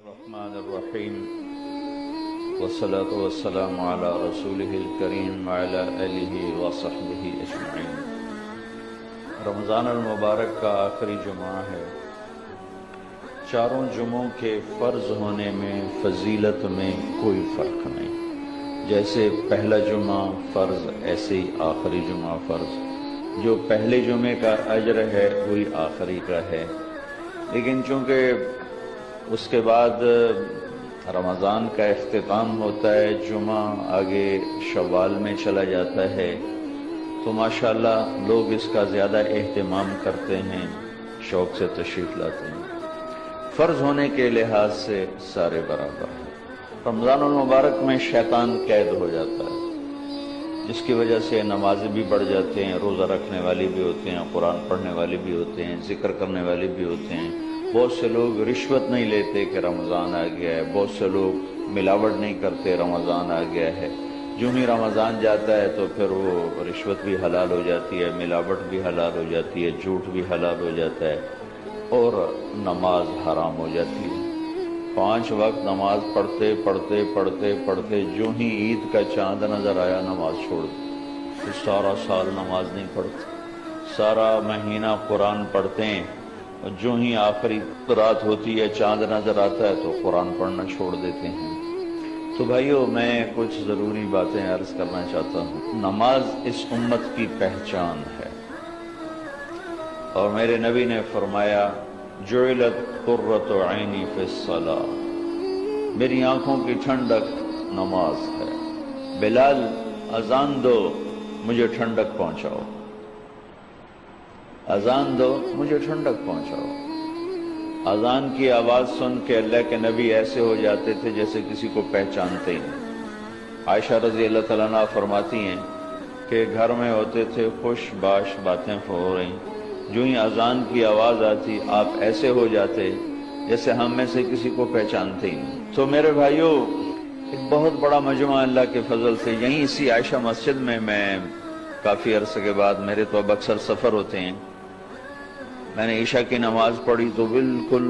الرحمن الرحیم والصلاة والسلام علی رسولہ الکریم وعلی آلہ وصحبہ اجمعین۔ رمضان المبارک کا آخری جمعہ ہے۔ چاروں جمعوں کے فرض ہونے میں فضیلت میں کوئی فرق نہیں۔ جیسے پہلا جمعہ فرض ایسے ہی آخری جمعہ فرض۔ جو پہلے جمعے کا اجر ہے وہی آخری کا ہے، لیکن چونکہ اس کے بعد رمضان کا اختتام ہوتا ہے، جمعہ آگے شوال میں چلا جاتا ہے، تو ماشاءاللہ لوگ اس کا زیادہ اہتمام کرتے ہیں، شوق سے تشریف لاتے ہیں۔ فرض ہونے کے لحاظ سے سارے برابر ہیں۔ رمضان المبارک میں شیطان قید ہو جاتا ہے، جس کی وجہ سے نمازیں بھی بڑھ جاتے ہیں، روزہ رکھنے والے بھی ہوتے ہیں، قرآن پڑھنے والے بھی ہوتے ہیں، ذکر کرنے والے بھی ہوتے ہیں۔ بہت سے لوگ رشوت نہیں لیتے کہ رمضان آ گیا ہے، بہت سے لوگ ملاوٹ نہیں کرتے رمضان آ گیا ہے۔ جو ہی رمضان جاتا ہے تو پھر وہ رشوت بھی حلال ہو جاتی ہے، ملاوٹ بھی حلال ہو جاتی ہے، جھوٹ بھی حلال ہو جاتا ہے، اور نماز حرام ہو جاتی ہے۔ 5 وقت نماز پڑھتے پڑھتے پڑھتے پڑھتے جو ہی عید کا چاند نظر آیا نماز چھوڑ دی، تو سارا سال نماز نہیں پڑھتے، سارا مہینہ قرآن پڑھتے ہیں، اور جو ہی آخری رات ہوتی ہے چاند نظر آتا ہے تو قرآن پڑھنا چھوڑ دیتے ہیں۔ تو بھائیو، میں کچھ ضروری باتیں عرض کرنا چاہتا ہوں۔ نماز اس امت کی پہچان ہے، اور میرے نبی نے فرمایا جعلت قرۃ عینی فی الصلاۃ، میری آنکھوں کی ٹھنڈک نماز ہے۔ بلال اذان دو، مجھے ٹھنڈک پہنچاؤ، اذان دو مجھے ٹھنڈک پہنچاؤ۔ اذان کی آواز سن کے اللہ کے نبی ایسے ہو جاتے تھے جیسے کسی کو پہچانتے ہی نہیں۔ عائشہ رضی اللہ تعالیٰ عنہا فرماتی ہیں کہ گھر میں ہوتے تھے، خوش باش باتیں ہو رہی، جو ہی اذان کی آواز آتی آپ ایسے ہو جاتے جیسے ہم میں سے کسی کو پہچانتے ہی نہیں۔ تو میرے بھائیو، ایک بہت بڑا مجمع اللہ کے فضل سے یہیں اسی عائشہ مسجد میں کافی عرصے کے بعد، میرے تو اب اکثر سفر ہوتے ہیں، میں نے عشاء کی نماز پڑھی تو بالکل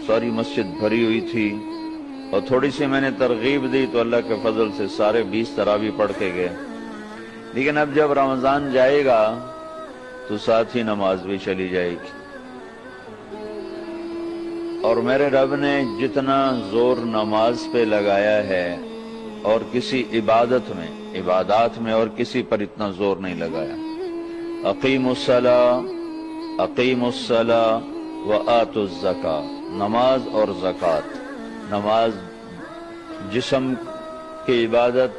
ساری مسجد بھری ہوئی تھی، اور تھوڑی سی میں نے ترغیب دی تو اللہ کے فضل سے سارے 20 تراویح پڑھ کے گئے۔ لیکن اب جب رمضان جائے گا تو ساتھ ہی نماز بھی چلی جائے گی، اور میرے رب نے جتنا زور نماز پہ لگایا ہے اور کسی عبادات میں اور کسی پر اتنا زور نہیں لگایا۔ اقیموا الصلاۃ وآتوا الزکاۃ، نماز اور زکوٰۃ۔ نماز جسم کی عبادت،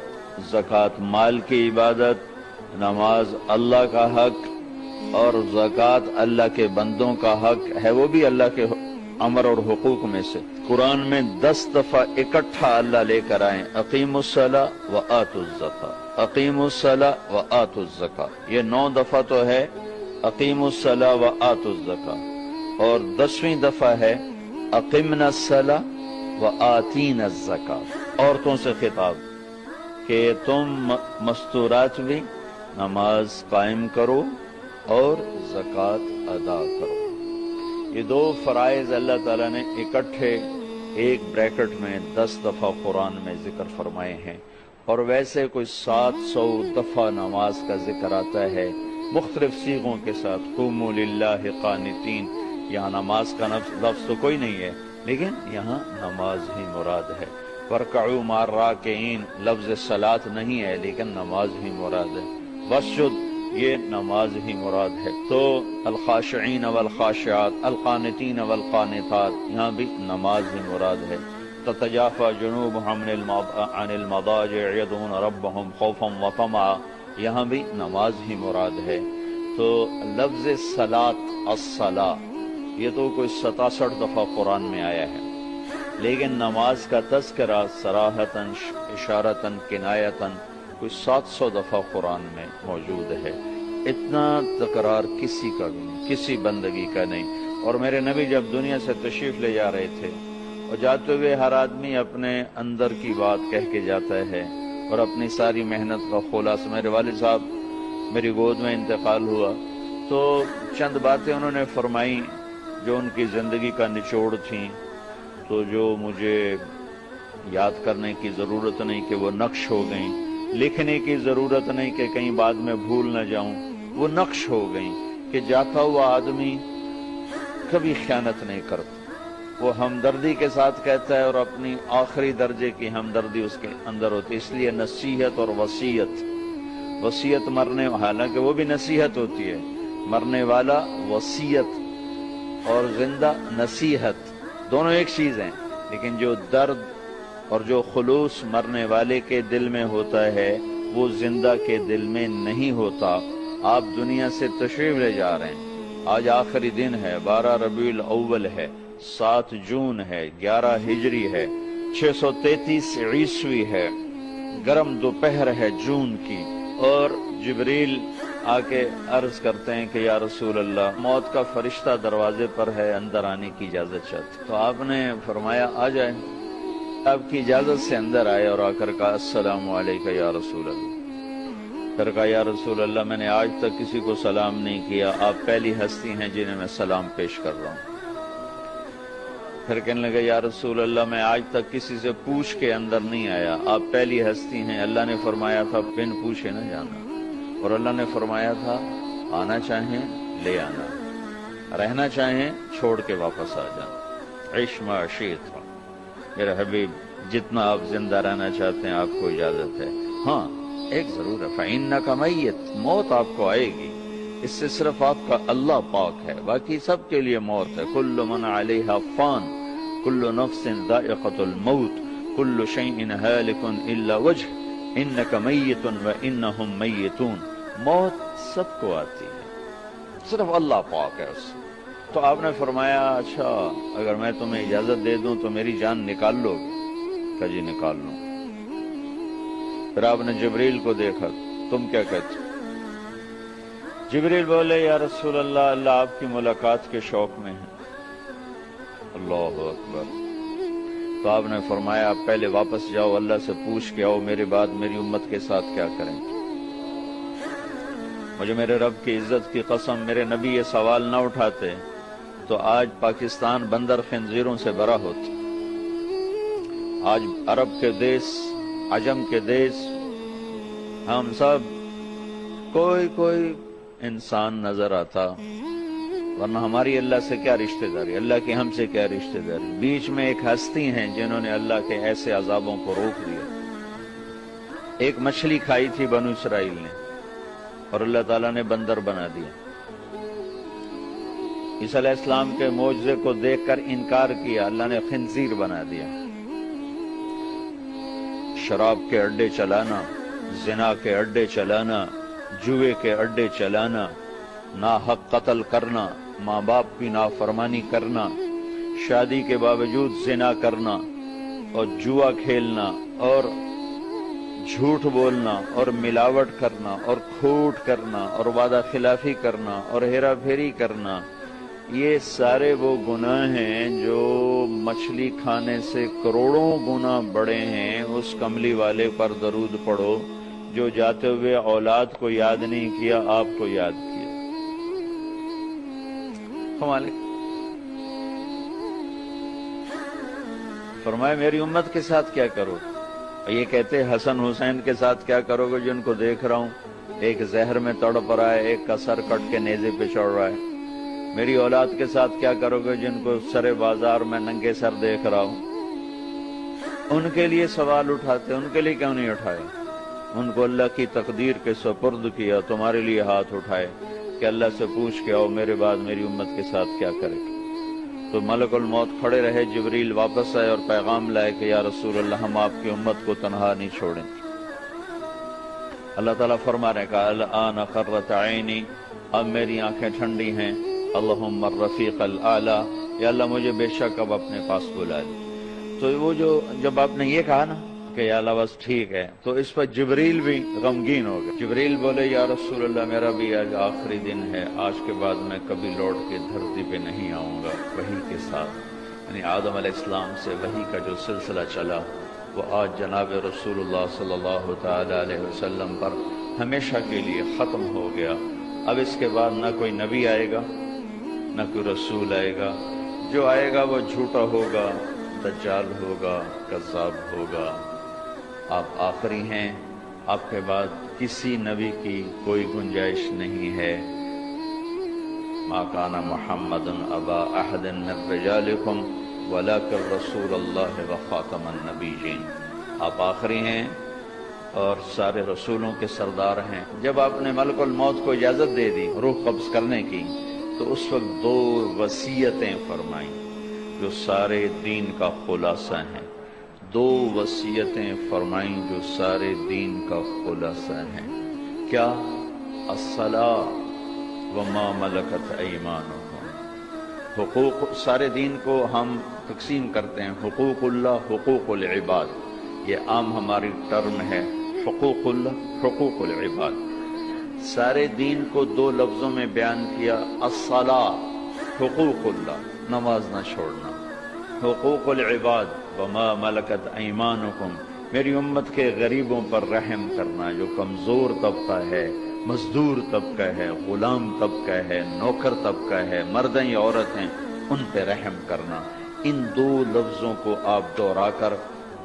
زکوٰۃ مال کی عبادت۔ نماز اللہ کا حق اور زکوٰۃ اللہ کے بندوں کا حق ہے، وہ بھی اللہ کے امر اور حقوق میں سے۔ قرآن میں 10 دفعہ اکٹھا اللہ لے کر آئیں، اقیموا الصلاۃ وآتوا الزکاۃ، اقیموا الصلاۃ وآتوا الزکاۃ۔ یہ 9 دفعہ تو ہے اقیموا الصلاۃ وآتوا الزکاۃ، اور 10ویں دفعہ ہے اقمنا الصلاۃ وآتینا الزکاۃ۔ عورتوں سے خطاب کہ تم مستورات بھی نماز قائم کرو اور زکوٰۃ ادا کرو۔ یہ 2 فرائض اللہ تعالیٰ نے اکٹھے ایک بریکٹ میں 10 دفعہ قرآن میں ذکر فرمائے ہیں، اور ویسے کوئی 700 دفعہ نماز کا ذکر آتا ہے مختلف صیغوں کے ساتھ۔ قوموا للہ قانتین، یہاں نماز کا لفظ تو کوئی نہیں ہے، لیکن یہاں نماز ہی مراد ہے۔ وارکعوا مع الراکعین، لفظ صلاۃ نہیں ہے لیکن نماز ہی مراد ہے۔ واسجد، یہ نماز ہی مراد ہے۔ تو الخاشعین والخاشعات، القانتین والقانتات، یہاں بھی نماز ہی مراد ہے۔ تتجافى جنوبهم عن المضاجع يدعون ربهم خوفا وطمعا، یہاں بھی نماز ہی مراد ہے۔ تو لفظ صلاۃ، الصلاۃ، یہ تو کوئی 67 دفعہ قرآن میں آیا ہے، لیکن نماز کا تذکرہ صراحتاً، اشارتاً، کنایتاً کوئی 700 دفعہ قرآن میں موجود ہے۔ اتنا تکرار کسی کا بھی نہیں، کسی بندگی کا نہیں۔ اور میرے نبی جب دنیا سے تشریف لے جا رہے تھے، اور جاتے ہوئے ہر آدمی اپنے اندر کی بات کہہ کے جاتا ہے، اور اپنی ساری محنت کا خلاصہ۔ میرے والد صاحب میری گود میں انتقال ہوا تو چند باتیں انہوں نے فرمائی جو ان کی زندگی کا نچوڑ تھیں، تو جو مجھے یاد کرنے کی ضرورت نہیں کہ وہ نقش ہو گئیں، لکھنے کی ضرورت نہیں کہ کہیں بعد میں بھول نہ جاؤں، وہ نقش ہو گئیں کہ جاتا ہوا آدمی کبھی خیانت نہیں کرتا، وہ ہمدردی کے ساتھ کہتا ہے اور اپنی آخری درجے کی ہمدردی اس کے اندر ہوتی ہے۔ اس لیے نصیحت اور وصیت مرنے، حالانکہ وہ بھی نصیحت ہوتی ہے، مرنے والا وصیت اور زندہ نصیحت دونوں ایک چیز ہیں، لیکن جو درد اور جو خلوص مرنے والے کے دل میں ہوتا ہے وہ زندہ کے دل میں نہیں ہوتا۔ آپ دنیا سے تشریف لے جا رہے ہیں، آج آخری دن ہے، 12 ربیع الاول ہے، 7 جون ہے، 11 ہجری ہے، 633 عیسوی ہے، گرم دوپہر ہے جون کی، اور جبریل آ کے عرض کرتے ہیں کہ یا رسول اللہ، موت کا فرشتہ دروازے پر ہے، اندر آنے کی اجازت چاہتے۔ تو آپ نے فرمایا آ جائے، آپ کی اجازت سے اندر آئے اور آ کر کہا السلام علیکم یا رسول اللہ۔ پھر کہا یا رسول اللہ، میں نے آج تک کسی کو سلام نہیں کیا، آپ پہلی ہستی ہیں جنہیں میں سلام پیش کر رہا ہوں۔ پھر کہنے لگا یا رسول اللہ، میں آج تک کسی سے پوچھ کے اندر نہیں آیا، آپ پہلی ہستی ہیں۔ اللہ نے فرمایا تھا بن پوچھے نہ جانا، اور اللہ نے فرمایا تھا آنا چاہیں لے آنا، رہنا چاہیں چھوڑ کے واپس آ جانا۔ عیش ما شئت، میرے حبیب جتنا آپ زندہ رہنا چاہتے ہیں آپ کو اجازت ہے۔ ہاں ایک ضرور ہے، فَإِنَّكَ مَيِّتٌ، موت آپ کو آئے گی، اس سے صرف آپ کا اللہ پاک ہے، باقی سب کے لیے موت ہے۔ كُلُّ مَنْ عَلَيْهَا فَانٍ كُلُّ نَفْسٍ ذَائِقَةُ الْمَوْتِ كُلُّ شَيْءٍ هَالِكٌ إِلَّا وَجْهَهُ إِنَّكَ مَيِّتٌ وَإِنَّهُمْ مَيِّتُونَ، موت سب کو آتی ہے، صرف اللہ پاک ہے اس سے۔ تو آپ نے فرمایا اچھا اگر میں تمہیں اجازت دے دوں تو میری جان نکال لو گے؟ کہ جی نکال لوں۔ پھر آپ نے جبریل کو دیکھا، تم کیا کہتے؟ جبریل بولے یا رسول اللہ، اللہ آپ کی ملاقات کے شوق میں ہے۔ اللہ اکبر۔ تو آپ نے فرمایا آپ پہلے واپس جاؤ، اللہ سے پوچھ کے آؤ میرے بعد میری امت کے ساتھ کیا کریں۔ مجھے میرے رب کی عزت کی قسم، میرے نبی یہ سوال نہ اٹھاتے تو آج پاکستان بندر خنزیروں سے بھرا ہوتا، آج عرب کے دیس، عجم کے دیس، ہم سب کوئی انسان نظر آتا، ورنہ ہماری اللہ سے کیا رشتہ داری، اللہ کی ہم سے کیا رشتہ داری۔ بیچ میں ایک ہستی ہیں جنہوں نے اللہ کے ایسے عذابوں کو روک دیا۔ ایک مچھلی کھائی تھی بنو اسرائیل نے اور اللہ تعالیٰ نے بندر بنا دیا۔ عیسیٰ علیہ السلام کے معجزے کو دیکھ کر انکار کیا، اللہ نے خنزیر بنا دیا۔ شراب کے اڈے چلانا، زنا کے اڈے چلانا، جوئے کے اڈے چلانا، ناحق قتل کرنا، ماں باپ کی نافرمانی کرنا، شادی کے باوجود زنا کرنا اور جوا کھیلنا اور جھوٹ بولنا اور ملاوٹ کرنا اور کھوٹ کرنا اور وعدہ خلافی کرنا اور ہیرا پھیری کرنا، یہ سارے وہ گناہ ہیں جو مچھلی کھانے سے کروڑوں گنا بڑے ہیں۔ اس کملی والے پر درود پڑھو جو جاتے ہوئے اولاد کو یاد نہیں کیا، آپ کو یاد کیا۔ فرمایا میری امت کے ساتھ کیا کرو؟ یہ کہتے حسن حسین کے ساتھ کیا کرو گے جن کو دیکھ رہا ہوں، ایک زہر میں تڑپ رہا ہے، ایک کا سر کٹ کے نیزے پہ چڑھ رہا ہے۔ میری اولاد کے ساتھ کیا کرو گے جن کو سرے بازار میں ننگے سر دیکھ رہا ہوں؟ ان کے لیے سوال اٹھاتے، ان کے لیے کیوں نہیں اٹھائے؟ ان کو اللہ کی تقدیر کے سپرد کیا، تمہارے لیے ہاتھ اٹھائے کہ اللہ سے پوچھ کے آؤ میرے بعد میری امت کے ساتھ کیا کرے۔ تو ملک الموت کھڑے رہے، جبریل واپس آئے اور پیغام لائے کہ یا رسول اللہ، ہم آپ کی امت کو تنہا نہیں چھوڑیں۔ اللہ تعالیٰ فرما رہے کہ الآن قرۃ عینی، اب میری آنکھیں ٹھنڈی ہیں، اللہم الرفیق الاعلیٰ، یا اللہ مجھے بے شک اب اپنے پاس بلا لے۔ تو وہ جب آپ نے یہ کہا نا کہ یا اللہ بس ٹھیک ہے، تو اس پر جبریل بھی غمگین ہو گئے۔ جبریل بولے یا رسول اللہ، میرا بھی آج آخری دن ہے، آج کے بعد میں کبھی لوٹ کے دھرتی پہ نہیں آؤں گا وحی کے ساتھ۔ یعنی آدم علیہ السلام سے وحی کا جو سلسلہ چلا وہ آج جناب رسول اللہ صلی اللہ تعالی علیہ وسلم پر ہمیشہ کے لیے ختم ہو گیا۔ اب اس کے بعد نہ کوئی نبی آئے گا، نہ کوئی رسول آئے گا، جو آئے گا وہ جھوٹا ہوگا، دجال ہوگا، کذاب ہوگا۔ آپ آخری ہیں، آپ کے بعد کسی نبی کی کوئی گنجائش نہیں ہے۔ ما کان محمد ابا احد من رجالکم ولکن رسول اللہ وخاتم النبیین۔ آپ آخری ہیں اور سارے رسولوں کے سردار ہیں۔ جب آپ نے ملک الموت کو اجازت دے دی روح قبض کرنے کی، تو اس وقت 2 وصیتیں فرمائیں جو سارے دین کا خلاصہ ہیں۔ 2 وصیتیں فرمائیں جو سارے دین کا خلاصہ ہیں۔ کیا؟ الصلاۃ وما ملکت ایمانکم۔ حقوق، سارے دین کو ہم تقسیم کرتے ہیں، حقوق اللہ، حقوق العباد، یہ عام ہماری ٹرم ہے، حقوق اللہ، حقوق العباد۔ سارے دین کو 2 لفظوں میں بیان کیا، الصلاۃ حقوق اللہ، نماز نہ چھوڑنا، حقوق العباد وما ملکت ایمانکم، میری امت کے غریبوں پر رحم کرنا، جو کمزور طبقہ ہے، مزدور طبقہ ہے، غلام طبقہ ہے، نوکر طبقہ ہے، مرد یا عورت ہیں، ان پہ رحم کرنا۔ ان 2 لفظوں کو آپ دہرا کر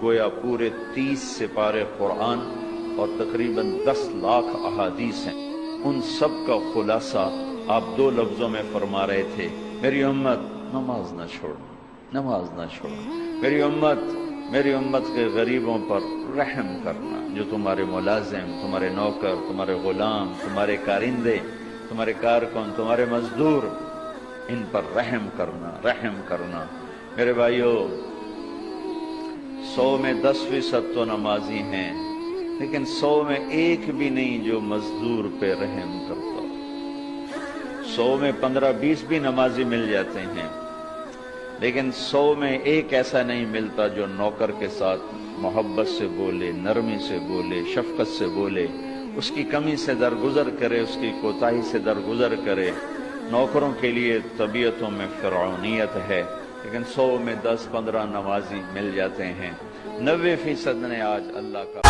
گویا پورے 30 سپارے قرآن اور تقریباً 10 لاکھ احادیث ہیں، ان سب کا خلاصہ آپ 2 لفظوں میں فرما رہے تھے، میری امت نماز نہ چھوڑنا، نماز نہ چھوڑنا، میری امت کے غریبوں پر رحم کرنا، جو تمہارے ملازم، تمہارے نوکر، تمہارے غلام، تمہارے کارندے، تمہارے کارکن، تمہارے مزدور، ان پر رحم کرنا، رحم کرنا۔ میرے بھائیو، 100 میں 10% تو نمازی ہیں، لیکن 100 میں ایک بھی نہیں جو مزدور پہ رحم کرتا۔ 100 میں 15-20 بھی نمازی مل جاتے ہیں، لیکن 100 میں ایک ایسا نہیں ملتا جو نوکر کے ساتھ محبت سے بولے، نرمی سے بولے، شفقت سے بولے، اس کی کمی سے درگزر کرے، اس کی کوتاہی سے درگزر کرے۔ نوکروں کے لیے طبیعتوں میں فرعونیت ہے، لیکن 100 میں 10-15 نمازی مل جاتے ہیں۔ 90% نے آج اللہ کا